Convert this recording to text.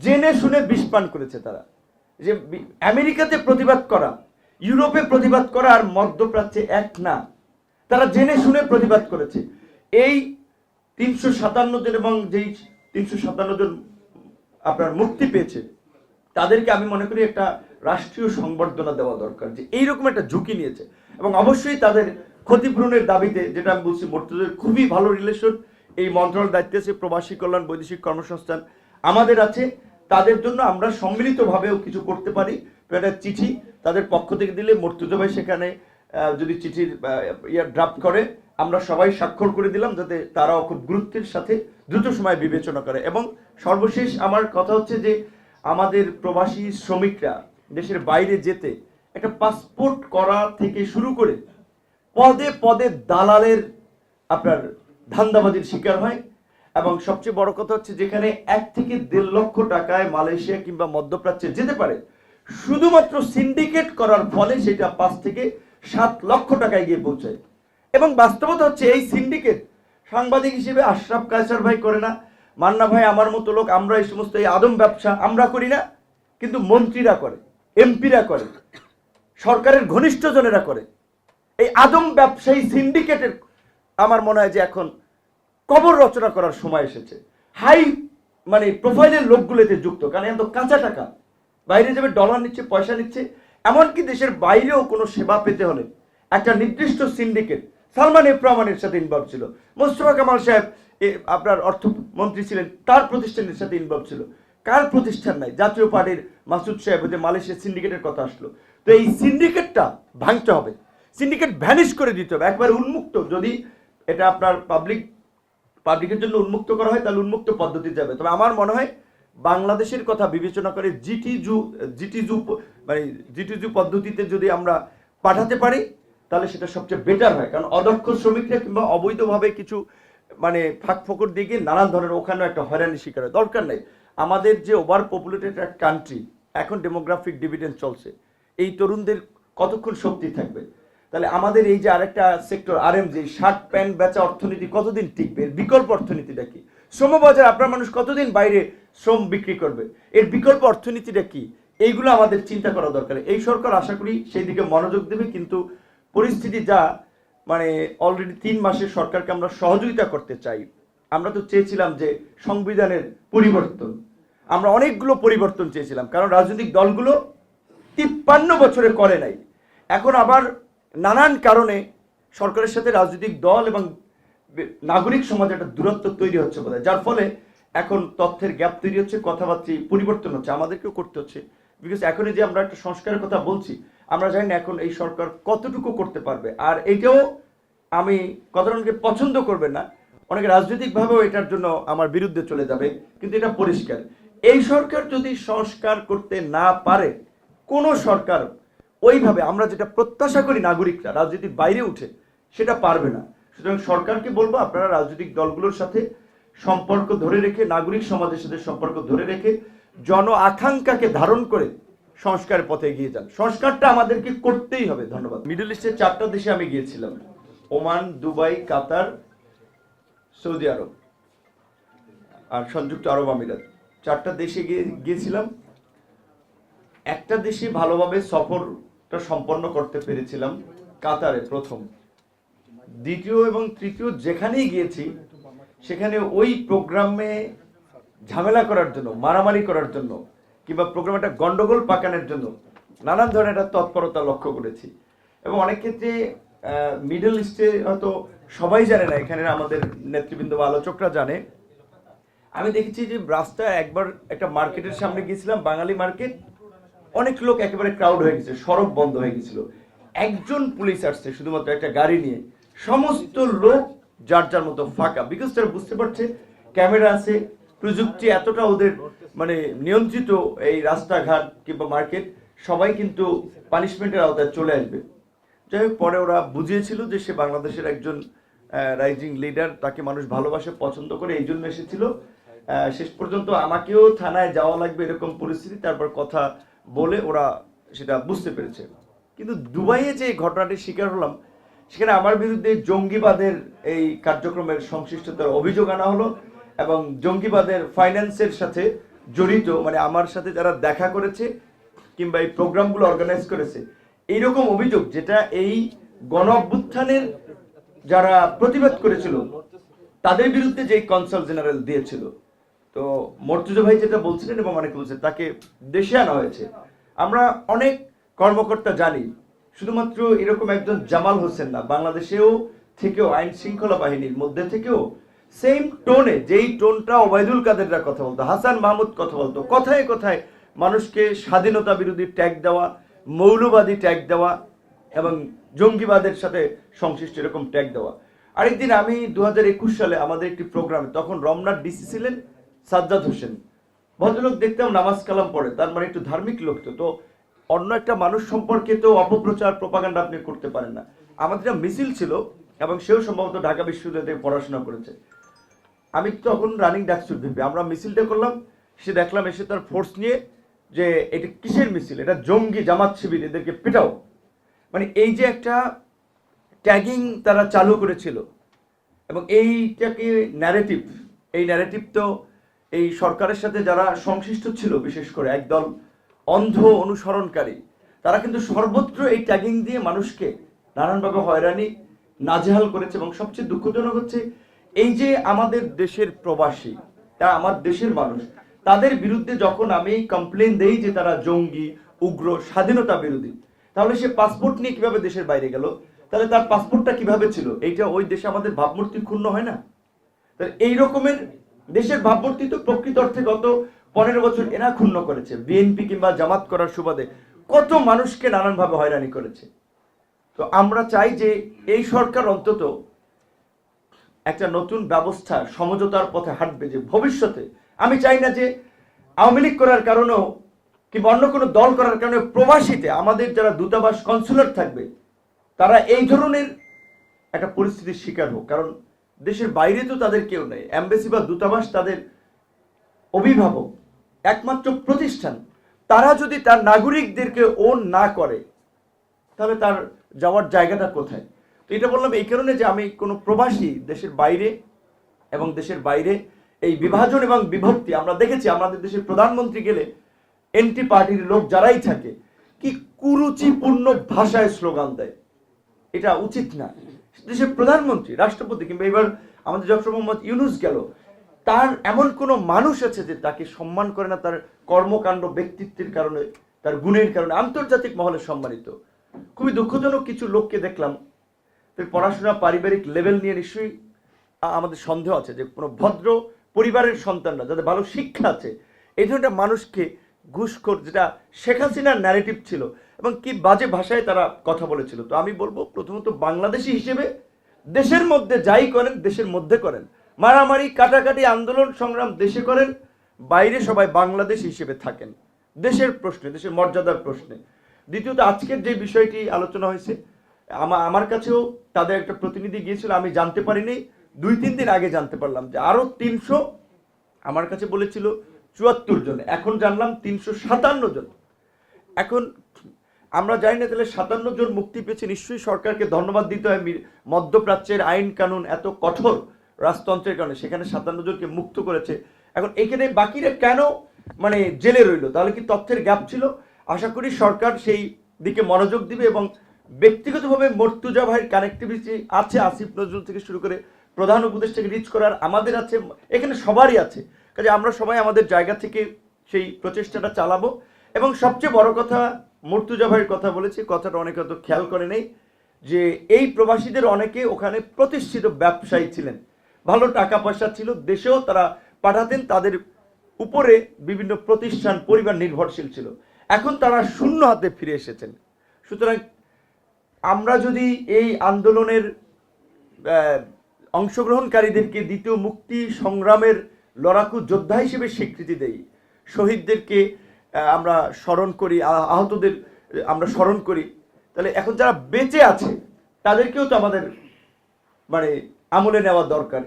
জেনে শুনে বিষ পান করেছে তারা। যে আমেরিকাতে প্রতিবাদ করা, ইউরোপে প্রতিবাদ করা আর মধ্যপ্রাচ্যে এক না। তারা জেনে শুনে প্রতিবাদ করেছে। এই 357 জন এবং যেই 357 জন আপনার মুক্তি পেয়েছে তাদেরকে আমি মনে করি একটা রাষ্ট্রীয় সংবর্ধনা দেওয়া দরকার, যে এইরকম একটা ঝুঁকি নিয়েছে। এবং অবশ্যই তাদের ক্ষতিপূরণের দাবিতে, যেটা আমি বলছি, মুর্তজার খুবই ভালো রিলেশন, এই মন্ত্রণালয়ের দায়িত্বে আছে প্রবাসী কল্যাণ, বৈদেশিক কর্মসংস্থান আমাদের আছে। তাদের জন্য আমরা সম্মিলিতভাবেও কিছু করতে পারি। একটা চিঠি তাদের পক্ষ থেকে দিলে মুর্তজা ভাই সেখানে যদি চিঠির ড্রাফট করে, আমরা সবাই স্বাক্ষর করে দিলাম, যাতে তারাও খুব গুরুত্বের সাথে দ্রুত সময় বিবেচনা করে। এবং সর্বশেষ আমার কথা হচ্ছে যে আমাদের প্রবাসী শ্রমিকরা দেশের বাইরে যেতে একটা পাসপোর্ট করা থেকে শুরু করে পদে পদে দালালের আপনার ধান্দাবাজির শিকার হয়। এবং সবচেয়ে বড় কথা হচ্ছে যেখানে 1 থেকে 1.5 লক্ষ টাকায় মালয়েশিয়া কিংবা মধ্যপ্রাচ্যে যেতে পারে, শুধুমাত্র সিন্ডিকেট করার ফলে সেটা 5 থেকে 7 লক্ষ টাকায় গিয়ে পৌঁছায়। এবং বাস্তবতা হচ্ছে এই সিন্ডিকেট সাংবাদিক হিসেবে আশরাফ কায়সার ভাই করে না, মান্না ভাই আমার মতো লোক, আমরা এই সমস্ত এই আদম ব্যবসা আমরা করি না, কিন্তু মন্ত্রীরা করে, এমপিরা করে, সরকারের ঘনিষ্ঠজনেরা করে। এই আদম ব্যবসায়ী সিন্ডিকেটের আমার মনে হয় যে এখন কবর রচনা করার সময় এসেছে। হাই মানে প্রোফাইলের লোকগুলোতে যুক্ত, কারণ এত কাঁচা টাকা বাইরে যাবে, ডলার নিচ্ছে, পয়সা নিচ্ছে। এমনকি দেশের বাইরেও কোনো সেবা পেতে হলে একটা নির্দিষ্ট সিন্ডিকেট, সালমান এফ রহমানের সাথে ইনভলভ ছিল, মোস্তফা কামাল সাহেব আপনার অর্থমন্ত্রী ছিলেন, তার প্রতিষ্ঠানের সাথে ইনভলভ ছিল। কার প্রতিষ্ঠান নাই? জাতীয় পার্টির মাসুদ সাহেব, যে মালয়েশিয়ার সিন্ডিকেটের কথা আসলো। তো এই সিন্ডিকেটটা ভাঙতে হবে, সিন্ডিকেট ভ্যানিশ করে দিতে হবে, একবার উন্মুক্ত। যদি এটা আপনার পাবলিকের জন্য উন্মুক্ত করা হয় তাহলে উন্মুক্ত পদ্ধতি যাবে। তবে আমার মনে হয় বাংলাদেশের কথা বিবেচনা করে জিটিজু পদ্ধতিতে যদি আমরা পাঠাতে পারি তাহলে সেটা সবচেয়ে বেটার হয়। কারণ অদক্ষ শ্রমিকরা কিংবা অবৈধভাবে কিছু মানে ফাঁক ফোকর দিয়ে গিয়ে নানান ধরনের ওখানেও একটা হয়রানির শিকার হয়। দরকার নেই। আমাদের যে ওভার পপুলেটেড একটা কান্ট্রি, এখন ডেমোগ্রাফিক ডিভিডেন্ড চলছে, এই তরুণদের কতক্ষণ শক্তি থাকবে? তাহলে আমাদের এই যে আরেকটা সেক্টর আরএম, যে শার্ট প্যান্ট বেচা অর্থনীতি কতদিন টিকবে? এর বিকল্প অর্থনীতিটা কি? শ্রমবাজার, আপনার মানুষ কতদিন বাইরে শ্রম বিক্রি করবে? এর বিকল্প অর্থনীতিটা কি? এইগুলো আমাদের চিন্তা করা দরকার। এই সরকার আশা করি সেই দিকে মনোযোগ দেবে। কিন্তু পরিস্থিতি যা, মানে অলরেডি 3 মাসের সরকারকে আমরা সহযোগিতা করতে চাই। আমরা তো চেয়েছিলাম যে সংবিধানের পরিবর্তন, আমরা অনেকগুলো পরিবর্তন চেয়েছিলাম, কারণ রাজনৈতিক দলগুলো 53 বছরে করে নাই। এখন আবার নানান কারণে সরকারের সাথে রাজনৈতিক দল এবং নাগরিক সমাজে একটা দূরত্ব তৈরি হচ্ছে বোধহয়, যার ফলে এখন তথ্যের গ্যাপ তৈরি হচ্ছে, কথাবার্তা পরিবর্তন হচ্ছে, আমাদেরকেও করতে হচ্ছে। বিকজ এখনই যে আমরা একটা সংস্কারের কথা বলছি, আমরা জানি না এখন এই সরকার কতটুকু করতে পারবে। আর এইটাও আমি কথাটা অনেকে পছন্দ করবে না, অনেকে রাজনৈতিকভাবেও এটার জন্য আমার বিরুদ্ধে চলে যাবে, কিন্তু এটা পরিষ্কার, এই সরকার যদি সংস্কার করতে না পারে, কোনো সরকার ওইভাবে আমরা যেটা প্রত্যাশা করি নাগরিকরা রাজনীতির বাইরে উঠে, সেটা পারবে না। সুতরাং সরকারকে বলবো, আপনারা রাজনৈতিক দলগুলোর সাথে সম্পর্ক ধরে রেখে, নাগরিক সমাজের সাথে সম্পর্ক ধরে রেখে, জন আকাঙ্ক্ষাকে ধারণ করে সংস্কারের পথে এগিয়ে যান। সংস্কারটা আমাদেরকে করতেই হবে। ধন্যবাদ। মিডল ইস্টের 4টা দেশে আমি গিয়েছিলাম, ওমান, দুবাই, কাতার, সৌদি আরব আর সংযুক্ত আরব আমিরাত। 4টা দেশে গিয়েছিলাম। একটা দেশে ভালোভাবে সফরটা সম্পন্ন করতে পেরেছিলাম, কাতারে প্রথম। দ্বিতীয় এবং তৃতীয় যেখানেই গিয়েছি সেখানে ওই প্রোগ্রামে ঝামেলা করার জন্য, মারামারি করার জন্য, কিংবা প্রোগ্রামটা গন্ডগোল পাকানোর জন্য নানান ধরনের একটা তৎপরতা লক্ষ্য করেছি। এবং অনেক ক্ষেত্রে মিডল ইস্টে হয়তো সবাই জানে না, এখানে আমাদের নেতৃবৃন্দ বা আলোচকরা জানে, আমি দেখেছি যে রাস্তায় একবার একটা মার্কেটের সামনে গিয়েছিলাম, বাঙালি মার্কেট, অনেক লোক একেবারে ক্রাউড হয়ে গেছে, সড়ক বন্ধ হয়ে গেছিল। একজন পুলিশ আসছে শুধুমাত্র একটা গাড়ি নিয়ে, সমস্ত লোক যার যার মতো ফাঁকা। বিকজ তারা বুঝতে পারছে ক্যামেরা আছে, প্রযুক্তি এতটা ওদের মানে নিয়ন্ত্রিত, এই রাস্তাঘাট কিংবা মার্কেট সবাই কিন্তু পানিশমেন্টের আওতায় চলে আসবে। যাই হোক, পরে ওরা বুঝিয়েছিল যে সে বাংলাদেশের একজন রাইজিং লিডার, তাকে মানুষ ভালোবাসে, পছন্দ করে, এই জন্য এসেছিল। শেষ পর্যন্ত আমাকেও থানায় যাওয়া লাগবে এরকম পরিস্থিতি, তারপর কথা বলে ওরা সেটা বুঝতে পেরেছে। কিন্তু দুবাইয়ে যে ঘটনাটির শিকার হলাম, সেখানে আমার বিরুদ্ধে জঙ্গিবাদের এই কার্যক্রমের সংশ্লিষ্টতার অভিযোগ আনা হলো এবং জঙ্গিবাদের ফাইন্যান্সের সাথে জড়িত, মানে আমার সাথে যারা দেখা করেছে কিংবা এই প্রোগ্রামগুলো অর্গানাইজ করেছে, এইরকম অভিযোগ যেটা এই গণ অভ্যুত্থানের যারা প্রতিবাদ করেছিল তাদের বিরুদ্ধে যে কনসাল জেনারেল দিয়েছিল, তো মর্তুজা ভাই যেটা বলছিলেন এবং অনেকে বলছেন তাকে দেশে আনা হয়েছে। আমরা অনেক কর্মকর্তা জানি, শুধুমাত্র এরকম একজন জামাল হোসেন না, বাংলাদেশেও থেকেও আইন শৃঙ্খলা বাহিনীর মধ্যে থেকেও সেম টোনে, যেই টোনটা ওবায়দুল কাদেররা কথা বলতো, হাসান মাহমুদ কথা বলতো, কথায় কথায় মানুষকে স্বাধীনতা বিরোধী ট্যাগ দেওয়া, মৌলবাদী ট্যাগ দেওয়া এবং জঙ্গিবাদের সাথে সংশ্লিষ্ট এরকম ট্যাগ দেওয়া। আরেকদিন আমি 2021 সালে আমাদের একটি প্রোগ্রামে, তখন রমনার ডিসি ছিলেন সাজ্জাদ হোসেন, ভদ্রলোক দেখতাম নামাজ কালাম পড়ে, তার মানে একটু ধার্মিক লোক। তো অন্য একটা মানুষ সম্পর্কে তো অপপ্রচার প্রপাগান্ডা আপনি করতে পারেন না। আমাদের একটা মিছিল ছিল এবং সেও সম্ভবত ঢাকা বিশ্ববিদ্যালয় থেকে পড়াশোনা করেছে। আমি তখন রানিং ডাকসুর ভিপি, আমরা মিছিলটা করলাম, সে দেখলাম এসে তার ফোর্স নিয়ে যে এটা কিসের মিছিল, এটা জঙ্গি জামাত শিবির, এদেরকে পেটাও। মানে এই যে একটা ট্যাগিং তারা চালু করেছিল এবং এইটাকে ন্যারেটিভ, এই ন্যারেটিভ তো এই সরকারের সাথে যারা সংশ্লিষ্ট ছিল, বিশেষ করে একদল অন্ধ অনুসরণকারী, তারা কিন্তু সর্বত্র এই ট্যাগিং দিয়ে মানুষকে নানানভাবে হয়রানি নাজেহাল করেছে। এবং সবচেয়ে দুঃখজনক হচ্ছে এই যে আমাদের দেশের প্রবাসী, তারা আমার দেশের মানুষ, তাদের বিরুদ্ধে যখন আমি কমপ্লেন দেই যে তারা জঙ্গি, উগ্র, স্বাধীনতা বিরোধী, তাহলে সে পাসপোর্ট নিয়ে কিভাবে দেশের বাইরে গেল, তাহলে তার পাসপোর্টটা কিভাবে ছিল, এইটা ওই দেশে আমাদের ভাবমূর্তি ক্ষুণ্ণ হয় না? তাহলে এই রকমের দেশের ভাবমূর্তি তো প্রকৃত অর্থে গত 15 বছর এরা ক্ষুণ্ণ করেছে। বিএনপি কিংবা জামাত করার সুবাদে কত মানুষকে নানানভাবে হয়রানি করেছে। তো আমরা চাই যে এই সরকার অন্তত একটা নতুন ব্যবস্থা, সমঝোতার পথে হাঁটবে, যে ভবিষ্যতে আমি চাই না যে আওয়ামী লীগ করার কারণেও কিংবা অন্য কোনো দল করার কারণে প্রবাসীতে আমাদের যারা দূতাবাস কনসুলার থাকবে তারা এই ধরনের একটা পরিস্থিতির শিকার হোক। কারণ দেশের বাইরে তো তাদের কেউ নেই, এমবেসি বা দূতাবাস তাদের অভিভাবক, একমাত্র প্রতিষ্ঠান। তারা যদি তার নাগরিকদেরকে ওন না করে তাহলে তার যাওয়ার জায়গাটা কোথায়? তো এটা বললাম এই কারণে যে আমি কোনো প্রবাসী দেশের বাইরে এবং দেশের বাইরে এই বিভাজন এবং বিভক্তি আমরা দেখেছি। আমাদের দেশের প্রধানমন্ত্রী গেলে এন্টি পার্টির লোক যারাই থাকে কি কুরুচিপূর্ণ ভাষায় স্লোগান দেয়, এটা উচিত না। দেশের প্রধানমন্ত্রী, রাষ্ট্রপতি কিংবা এবার আমাদের ডক্টর মোহাম্মদ ইউনূস গেল, তার এমন কোনো মানুষ আছে যে তাকে সম্মান করে না তার কর্মকাণ্ড, ব্যক্তিত্বের কারণে, তার গুণের কারণে আন্তর্জাতিক মহলে সম্মানিত। খুবই দুঃখজনক কিছু লোককে দেখলাম, পড়াশোনা পারিবারিক লেভেল নিয়ে নিশ্চয়ই আমাদের সন্দেহ আছে যে কোনো ভদ্র পরিবারের সন্তানরা যাদের ভালো শিক্ষা আছে, এই ধরনের মানুষকে ঘুষখোর, যেটা শেখ হাসিনার ন্যারেটিভ ছিল, এবং কি বাজে ভাষায় তারা কথা বলেছিল। তো আমি বলবো প্রথমত বাংলাদেশি হিসেবে দেশের মধ্যে যাই করেন দেশের মধ্যে করেন, মারামারি কাটাকাটি আন্দোলন সংগ্রাম দেশে করেন, বাইরে সবাই বাংলাদেশি হিসেবে থাকেন, দেশের প্রশ্নে, দেশের মর্যাদার প্রশ্নে। দ্বিতীয়ত আজকের যে বিষয়টি আলোচনা হয়েছে, আমার কাছেও তাদের একটা প্রতিনিধি গিয়েছিল, আমি জানতে পারিনি, 2-3 দিন আগে জানতে পারলাম যে আরো 300, আমার কাছে বলেছিল 74 জন, এখন জানলাম 357 জন। এখন আমরা জানি না তাহলে 57 জন মুক্তি পেয়েছে, নিশ্চয়ই সরকারকে ধন্যবাদ দিতে হয়। মধ্যপ্রাচ্যের আইন কানুন এত কঠোর রাজতন্ত্রের কারণে সেখানে 57 জনকে মুক্ত করেছে। এখন এখানে বাকিরা কেন মানে জেলে রইল? তাহলে কি তথ্যের গ্যাপ ছিল? আশা করি সরকার সেই দিকে মনোযোগ দিবে এবং ব্যক্তিগতভাবে মর্তুজা ভাইয়ের কানেক্টিভিটি আছে, আসিফ নজরুল থেকে শুরু করে প্রধান উপদেষ্টাকে রিচ করার আমাদের আছে, এখানে সবারই আছে। কাজে আমরা সবাই আমাদের জায়গা থেকে সেই প্রচেষ্টাটা চালাবো। এবং সবচেয়ে বড় কথা, মর্তুজা ভাইয়ের কথা বলেছি, কথাটা অনেকে হয়তো খেয়াল করে নেই, যে এই প্রবাসীদের অনেকে ওখানে প্রতিষ্ঠিত ব্যবসায়ী ছিলেন, ভালো টাকা পয়সা ছিল, দেশেও তারা পাঠাতেন, তাদের উপরে বিভিন্ন প্রতিষ্ঠান পরিবার নির্ভরশীল ছিল। এখন তারা শূন্য হাতে ফিরে এসেছেন। সুতরাং আমরা যদি এই আন্দোলনের অংশগ্রহণকারীদেরকে দ্বিতীয় মুক্তি সংগ্রামের লড়াকু যোদ্ধা হিসেবে স্বীকৃতি দেই, শহীদদেরকে আমরা স্মরণ করি, আহতদের আমরা স্মরণ করি, তাহলে এখন যারা বেঁচে আছে তাদেরকেও তো আমাদের মানে আমলে নেওয়া দরকার।